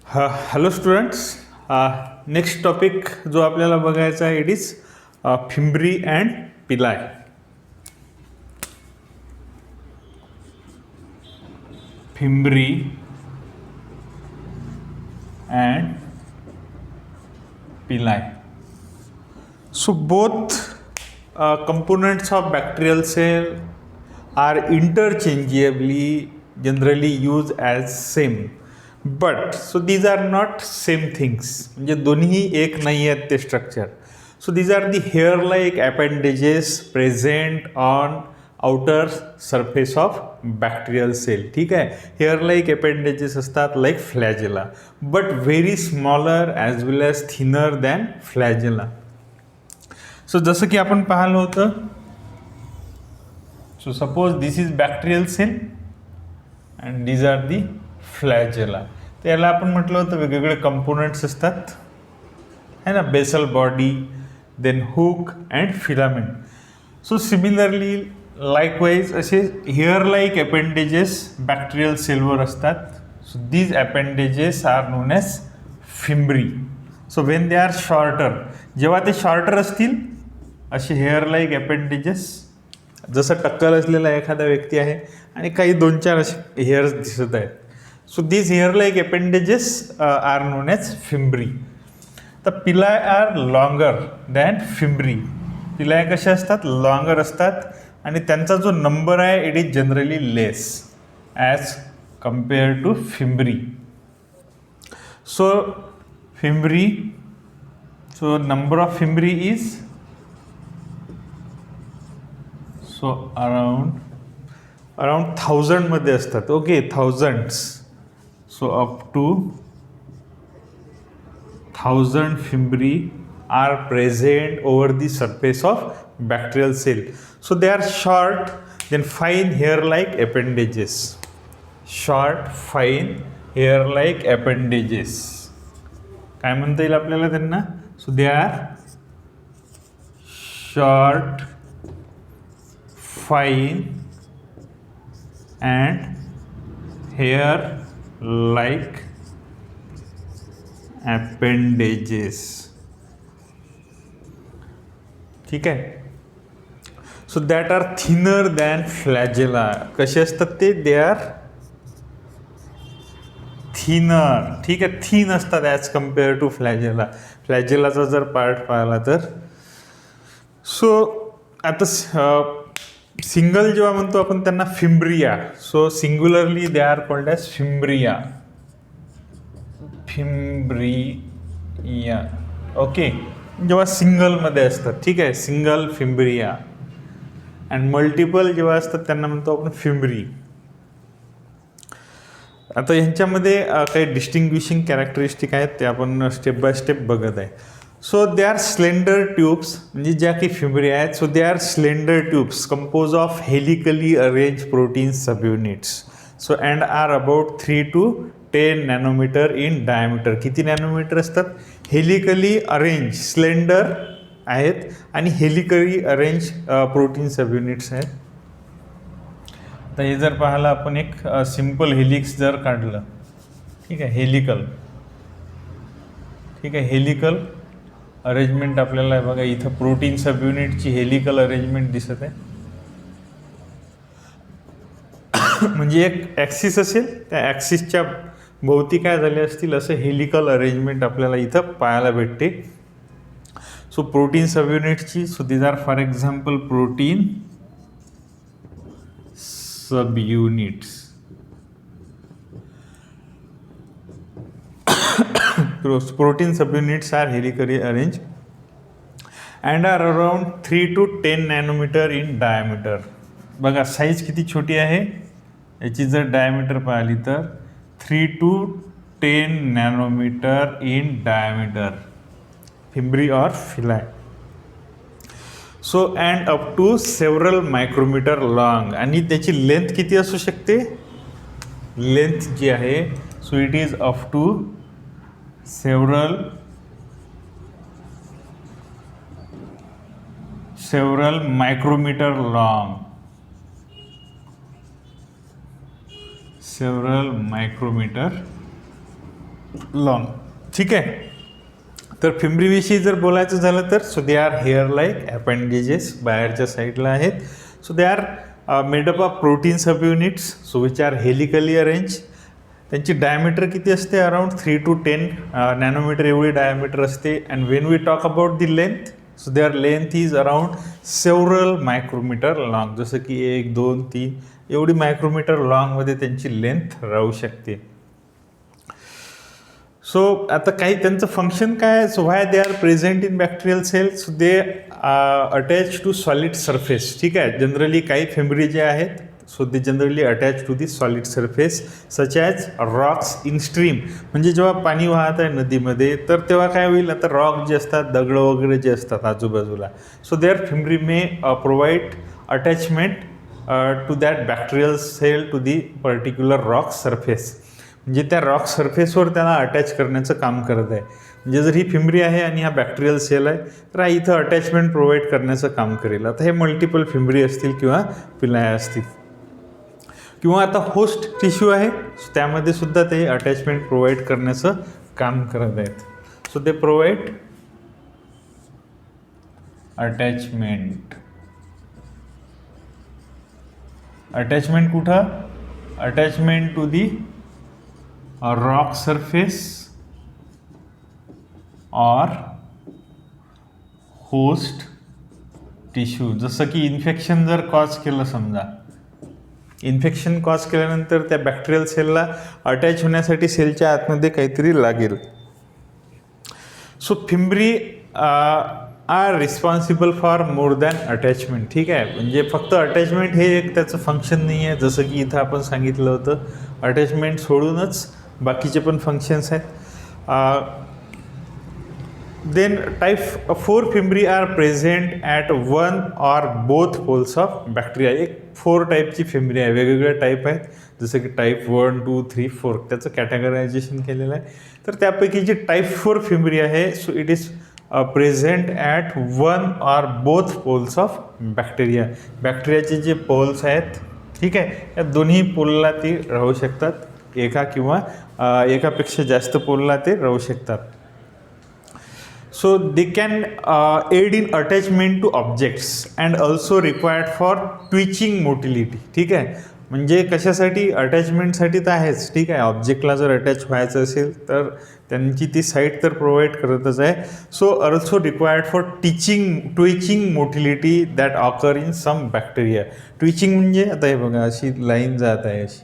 Hello students. Next topic जो आपल्याला बघायचा आहे it is fimbriae and पिलाय. Fimbriae and पिलाय. So both components of bacterial cell are interchangeably generally used as same, but so these are not same things. म्हणजे दोन्ही एक नाही आहेत ते structure. So these are the hair like appendages present on outer surface of bacterial cell. ठीक आहे, hair like appendages असतात like flagella, but very smaller as well as thinner than flagella. So जसं की आपण पाहिलं होतं, so suppose this is bacterial cell and these are the flagella. तर याला आपण म्हटलं होतं वेगवेगळे कंपोनंट्स असतात है ना, basal body, then hook and filament. So similarly likewise असे हेअर लाईक अपेंडेजेस बॅक्टेरियल सेलवर असतात. So these appendages are known as fimbriae. So when they are shorter, जेव्हा ते शॉर्टर असतील असे हेअर लाईक अपेंडेजेस, जसं टक्कल असलेला एखादा व्यक्ती आहे आणि काही दोन चार असे हेअर्स दिसत आहेत. So these hair like appendages are known as fimbriae. तर pili are longer than fimbriae. Pili कसे असतात, लॉंगर असतात आणि त्यांचा जो नंबर आहे it is generally less as compare to fimbriae. So fimbriae, so number of fimbriae is so around 1000 मध्ये असतात. Okay, thousands. So up to 1000 fimbriae are present over the surface of bacterial cell. So they are short then fine hair like appendages. Short fine hair like appendages काय म्हणता येईल आपल्याला त्यांना. So they are short fine and hair like appendages. ठीक आहे. So that are thinner than flagella. कसे असतात ते, दे आर थिनर. ठीक आहे, थिन असतात ॲज कम्पेअर टू फ्लॅजेला. फ्लॅजेलाचा जर पार्ट पाहिला तर सो आता सिंगल जेव्हा म्हणतो आपण त्यांना fimbria. So singularly they are called as fimbria. Fimbria. Okay, जेव्हा सिंगलमध्ये असतात. ठीक आहे, सिंगल फिम्ब्रिया. अँड मल्टिपल जेव्हा असतात त्यांना म्हणतो आपण फिम्ब्री. आता ह्यांच्यामध्ये काही डिस्टिंग्विशिंग कॅरेक्टरिस्टिक आहेत ते आपण स्टेप बाय स्टेप बघत आहे. So they are slender tubes, म्हणजे ज्या काही फिम्ब्री आहेत. So they are slender tubes compose of helically arrange protein subunits. So and are about 3 to 10 nanometre in diameter. किती नॅनोमीटर असतात, हेलिकली अरेंज, स्लेंडर आहेत आणि हेलिकली अरेंज प्रोटीन सबयुनिट्स आहेत. तर हे जर पाहिलं आपण एक सिम्पल हेलिक्स जर काढलं, ठीक आहे, हेलिकल. ठीक आहे, हेलिकल अरेंजमेंट आपल्याला बघा इथं प्रोटीन सब युनिटची हेलिकल अरेंजमेंट दिसत आहे. म्हणजे एक ॲक्सिस असेल, त्या ॲक्सिसच्या भोवती काय झाले असतील असं हेलिकल अरेंजमेंट आपल्याला इथं पाहायला भेटते. सो प्रोटीन सब युनिटची, so these are for example protein subunits. Protein subunits are helically arranged and are around 3 to 10 nanometer in diameter. बघा साईज किती छोटी आहे याची. जर डायमीटर पाहिली तर 3 to 10 nanometre in diameter, fimbriae or pili. So and up to several micrometre long. आणि त्याची लेंथ किती असू शकते, लेंथ जी आहे so it is up to several micrometre long. several micrometer long. ठीक आहे. तर फिमरीविषयी जर बोलायचं झालं तर so they are hair like appendages, बाहेरच्या साईडला आहेत. So they are made up of protein subunits so which are helically arrange. त्यांची डायमीटर किती असते, अराउंड 3 to 10 नॅनोमीटर एवढी डायमीटर असते. And when we talk about the length, so their length is around several micrometre long. जसं की 1, 2, 3 एवढी micrometre लॉंगमध्ये त्यांची length राहू शकते. सो आता काही त्यांचं फंक्शन काय आहे. So why they are present in bacterial cells, they attach to solid surface. ठीक आहे. जनरली काही फिमरी जे आहेत so they generally attach to the solid surface such as rocks in stream. म्हणजे जेव्हा पाणी वाहत आहे नदीमध्ये तर तेव्हा काय होईल, आता रॉक जे असतात, दगड वगैरे जे असतात आजूबाजूला, so their fimbriae may provide attachment to that bacterial cell to the particular rock surface. म्हणजे त्या रॉक सरफेसवर त्याला अटॅच करण्याचं काम करत आहे. म्हणजे जर ही फिमरी आहे आणि हा बॅक्टेरियल सेल आहे तर हा इथं अटॅचमेंट प्रोव्हाइड करण्याचं काम करेल. आता हे मल्टिपल फिमरी असतील किंवा पिलाया असतील किंवा आता होस्ट टिश्यू आहे त्यामध्ये सुद्धा ते अटॅचमेंट प्रोव्हाइड करण्याचं काम करत आहेत. So they provide attachment. Attachment कुठं, attachment to the rock surface or host tissue. जसं की इन्फेक्शन जर कॉज केलं, समजा इन्फेक्शन कॉज केल्यानंतर त्या बॅक्टेरियल सेलला अटॅच होण्यासाठी सेलच्या आतमध्ये काहीतरी लागेल. So fimbriae are responsible for more than attachment. ठीक आहे. म्हणजे फक्त अटॅचमेंट हे एक त्याचं फंक्शन नाही आहे. जसं की इथं आपण सांगितलं होतं अटॅचमेंट सोडूनच बाकीचे पण फंक्शन्स आहेत. Then type 4 fimbriae are present at 1 or both poles of bacteria. एक 4 टाईपची फिमरी आहे, वेगवेगळ्या टाईप आहेत. जसं की टाईप 1, 2, 3, 4 त्याचं कॅटेगरायझेशन केलेलं आहे. तर त्यापैकी जी टाईप 4 फिमरी आहे so it is present at 1 or both poles of bacteria. बॅक्टेरियाचे जे पोल्स आहेत, ठीक आहे, या दोन्ही पोलला ती राहू शकतात. एका किंवा एकापेक्षा जास्त पोलला ते राहू शकतात. So they can aid in attachment to objects and also required for twitching motility. ठीक आहे. म्हणजे कशासाठी, अटॅचमेंटसाठी तर आहेच. ठीक आहे. ऑब्जेक्टला जर अटॅच व्हायचं असेल तर त्यांची ती साईट तर प्रोव्हाइड करतच आहे. So also required for twitching motility that occur in some bacteria. Twitching म्हणजे आता हे बघा अशी लाईन जात आहे, अशी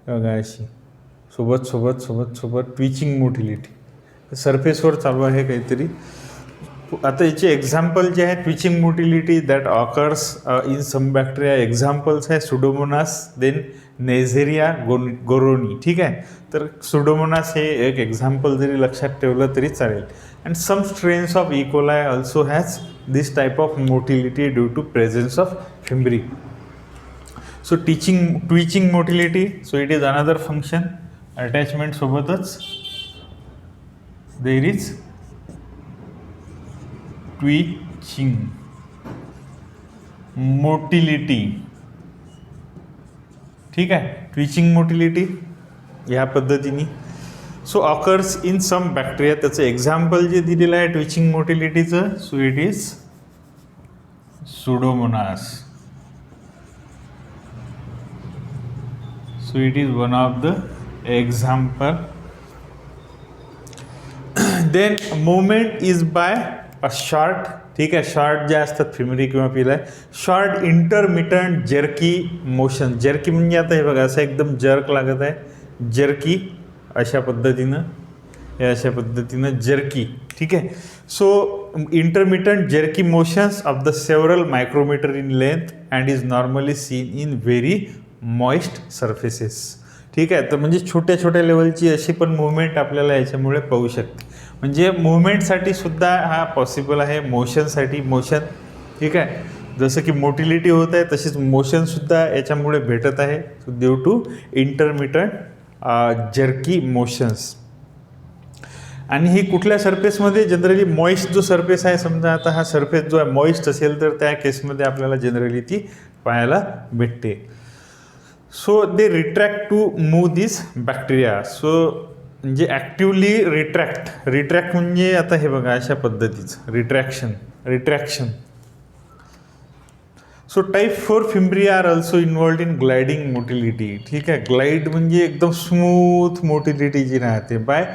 बघा, अशी सोबत सोबत सोबत सोबत ट्विचिंग मोटिलिटी सरफेसवर चालू आहे काहीतरी. आता याचे एक्झाम्पल जे आहे twitching motility that occurs in some bacteria, examples आहे सुडोमोनास, देन नेझेरिया गोरोनी. ठीक आहे. तर सुडोमोनास हे एक एक्झाम्पल जरी लक्षात ठेवलं तरी चालेल. And some strains of E coli also has this type of motility due to presence of fimbriae. So twitching motility, so it is another function. Attachment सोबतच देर इज ट्विचिंग मोटिलिटी. ठीक आहे. ट्विचिंग मोटिलिटी ह्या पद्धतीने so occurs in some bacteria. त्याचं example जे दिलेलं आहे twitching मोटिलिटीचं, so it is Pseudomonas. So it is one of the example. Then movement is by a short. ठीक आहे. शॉर्ट जे असतात फिमरी किंवा pili, short intermittent jerky motion. Jerky म्हणजे आता हे बघा असं एकदम जर्क लागत आहे, जर्की अशा पद्धतीनं, हे अशा पद्धतीनं जर्की. ठीक आहे. So intermittent jerky motions of the several micrometre in length and is normally seen in very moist surfaces. ठीक आहे. तर म्हणजे छोट्या छोट्या लेवलची अशी पण मुवमेंट आपल्याला याच्यामुळे पाहू शकते. म्हणजे मुवमेंटसाठी सुद्धा हा पॉसिबल आहे, मोशनसाठी मोशन. ठीक आहे. जसं की मोटिलिटी होत आहे तशीच मोशनसुद्धा याच्यामुळे भेटत आहे due to intermittent jerky motions. आणि ही कुठल्या सरफेसमध्ये, जनरली मॉइस्ट जो सरफेस आहे, समजा आता हा सरफेस जो आहे मॉइस्ट असेल तर त्या केसमध्ये आपल्याला जनरली ती पाहायला भेटते. So they retract to move this bacteria. So म्हणजे ॲक्टिवली रिट्रॅक्ट म्हणजे आता हे बघा अशा पद्धतीचं retraction. So type 4 fimbriae are also involved in gliding motility. ठीक आहे, ग्लाइड म्हणजे एकदम स्मूथ मोटिलिटी जी राहते बाय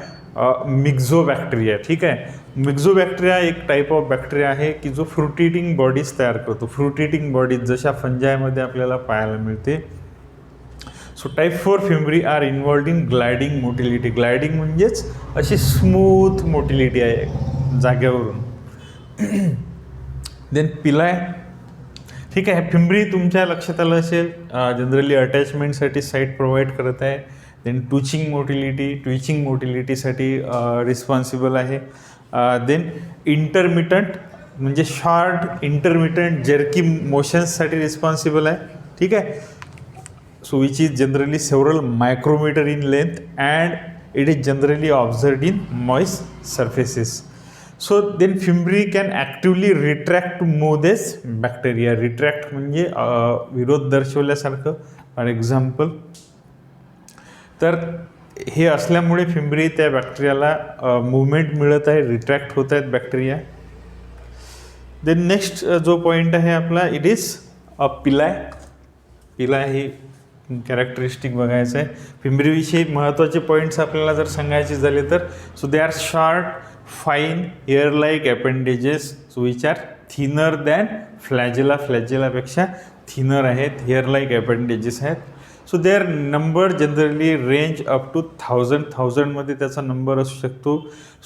मिक्झोबॅक्टेरिया. ठीक आहे, मिक्झोबॅक्टेरिया एक टाईप ऑफ बॅक्टेरिया आहे की जो फ्रुट इटिंग बॉडीज तयार करतो. फ्रुट इटिंग बॉडीज जशा फंजायमध्ये आपल्याला पाहायला मिळते. So type 4 fimbriae are involved in gliding motility. Gliding म्हणजेच अशी स्मूथ मोटिलिटी आहे जागेवरून. Then pili. ठीक आहे, फिम्ब्री तुमच्या लक्षात आलं असेल जनरली अटॅचमेंटसाठी साईट प्रोव्हाइड करत आहे. देन ट्विचिंग मोटिलिटीसाठी रिस्पॉन्सिबल आहे. देन इंटरमिटंट म्हणजे शॉर्ट इंटरमिटंट जर्की मोशन्ससाठी रिस्पॉन्सिबल आहे. ठीक आहे, so which is generally several micrometre in length and it is generally observed in moist surfaces. So then fimbriae can actively retract to move this bacteria. Retract म्हणजे विरोध दर्शवल्यासारखं. For example, तर हे असल्यामुळे fimbriae त्या बॅक्टेरियाला movement मिळत आहे, रिट्रॅक्ट होत आहेत बॅक्टेरिया. देन नेक्स्ट जो पॉईंट आहे आपला, इट इज पिलाय. ही कॅरेक्टरिस्टिक बघायचं आहे. फिम्ब्रीविषयी महत्त्वाचे पॉईंट्स आपल्याला जर सांगायचे झाले तर, so they are short fine hair like appendages which are thinner than flagella. फ्लॅजेलापेक्षा थिनर आहेत, हेअर लाईक अपेंडेजेस आहेत. So their number generally range up to 1000मध्ये त्याचा नंबर असू शकतो.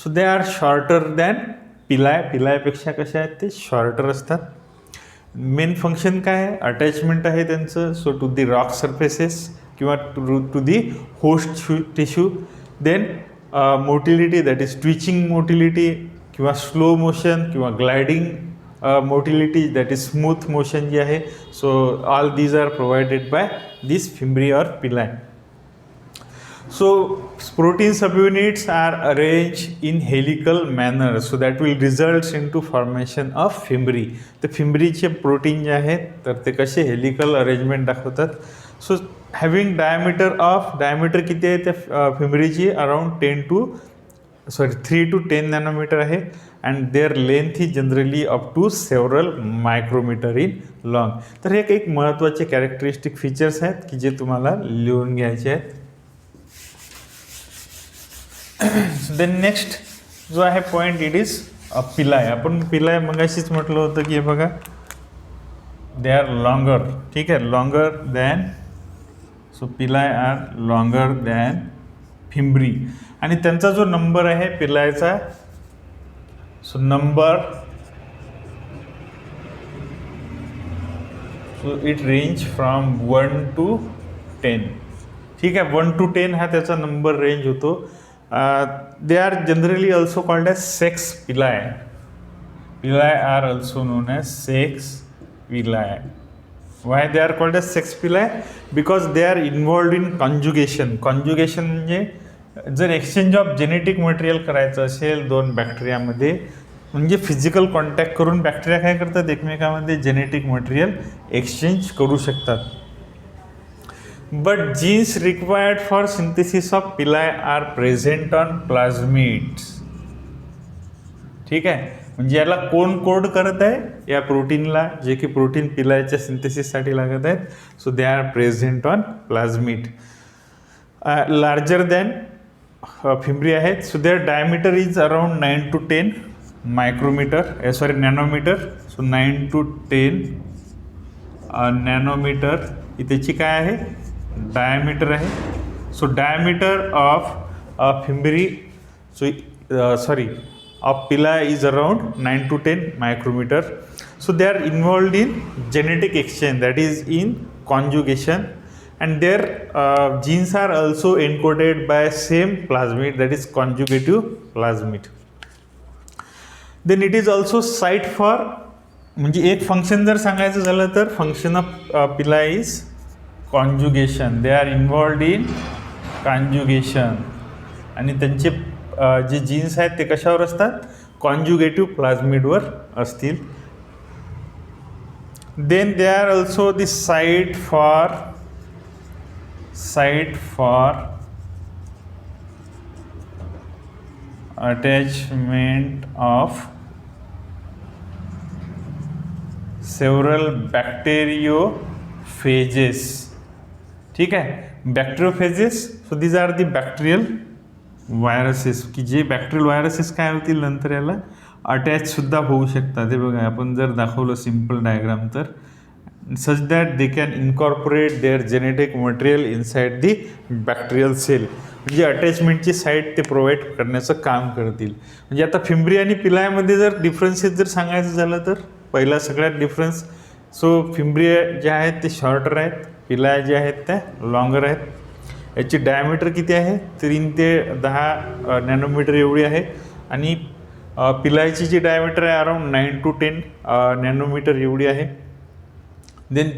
So they are shorter than पिलायपेक्षा कशा आहेत ते शॉर्टर असतात. मेन फंक्शन काय आहे, अटॅचमेंट आहे त्यांचं. So to the rock surfaces किंवा to the host tissue. Then motility that is twitching motility किंवा स्लो मोशन किंवा gliding motility that is smooth motion जी आहे. So all these are provided by this fimbriae और pili. So protein subunits are arranged in helical manner, so that will result into formation of fimbri. तर फिम्ब्रीचे protein जे आहेत तर ते कसे helical arrangement दाखवतात. सो हॅव्हिंग डायमीटर किती आहे त्या फिम्ब्रीची, अराउंड 3 to 10 नॅनोमीटर आहे. अँड देअर लेंथ ही generally up to several micrometre in long. तर हे एक महत्त्वाचे कॅरेक्टरिस्टिक फीचर्स आहेत की जे तुम्हाला लिहून घ्यायचे आहेत. देन नेक्स्ट जो आहे पॉईंट, इट इज पिलाय. आपण पिलाय मगाशीच म्हटलं होतं की हे बघा, दे आर लॉंगर. ठीक आहे, longer than. So pili are longer than fimbriae. आणि त्यांचा जो नंबर आहे पिलायचा, so number, so it range from 1 to 10. ठीक आहे, 1 to 10 हा त्याचा नंबर रेंज होतो. They are generally also called as sex pili. Pili are also known as sex pili. Why they are called as sex pili? Because they are involved in conjugation. Conjugation म्हणजे जर exchange of genetic material करायचं असेल दोन बॅक्टेरियामध्ये, म्हणजे physical contact करून bacteria काय करतात, एकमेकांमध्ये जेनेटिक मटेरियल एक्सचेंज करू शकतात. But genes required for synthesis of pili are present on plasmids. ठीक आहे, म्हणजे याला कोण कोड करत आहे, या प्रोटीनला, जे की प्रोटीन पिलायच्या सिंथेसिससाठी लागत आहेत. So they are present on plasmid. Larger than fimbriae आहेत. So their diameter is around 9 to 10 micrometer, nanometer. सो 9 to 10 नॅनोमीटर ही त्याची काय आहे, डायमीटर आहे. So diameter of fimbriae, of pili is around 9 to 10 micrometer. So they are involved in genetic exchange, that is in conjugation, and their genes are also encoded by same plasmid, that is conjugative plasmid. Then it is also site for, म्हणजे एक function जर सांगायचं झालं तर function of पिलाय is conjugation. They are involved in conjugation. आणि त्यांचे जे jeans आहेत ते कशावर असतात, कॉन्जुगेटिव्ह प्लाझमिडवर असतील. Then they are also the site for attachment of several bacteriophages. ठीक आहे, bacteriophages. So these are the bacterial viruses, की जे बॅक्टेरियल व्हायरसेस काय होतील नंतर याला अटॅचसुद्धा होऊ शकतात. हे बघा, आपण जर दाखवलं सिम्पल डायग्राम तर such that they can incorporate their genetic material inside the bacterial cell. म्हणजे अटॅचमेंटची साईट ते प्रोव्हाइड करण्याचं काम करतील. म्हणजे आता फिम्ब्री आणि पिलायमध्ये जर डिफरन्सेस जर सांगायचं झालं तर पहिला सगळ्यात डिफरन्स, सो फिम्ब्री जे आहेत ते शॉर्टर आहेत, पिलाय जे आहेत त्या लॉंगर आहेत. याची डायमीटर किती आहे, 3 ते 10 नॅनोमीटर एवढी आहे. आणि पिलायची जी डायमीटर आहे अराउंड 9 to 10 नॅनोमीटर एवढी आहे. Then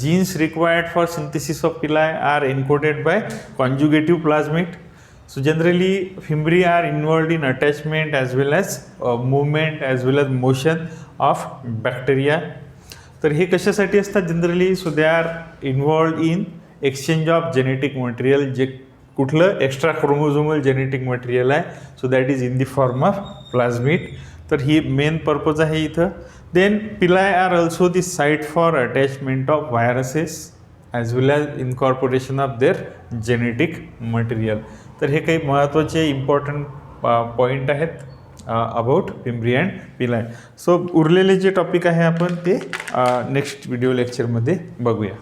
genes required for synthesis of pili are encoded by conjugative plasmid. So generally fimbri are involved in attachment as well as movement as well as motion of bacteria. तर हे कशासाठी असतात generally, so they are involved in exchange of genetic material. जे कुठलं extrachromosomal genetic material आहे, so that is in the form of plasmid. तर ही main purpose आहे इथं. Then pili are also the site for attachment of viruses as well as incorporation of their genetic material. तर हे काही महत्त्वाचे important point आहेत अबाउट फिम्ब्री अँड पिलाय. सो उरलेले जे टॉपिक आहे आपण ते नेक्स्ट व्हिडिओ लेक्चरमध्ये बघूया.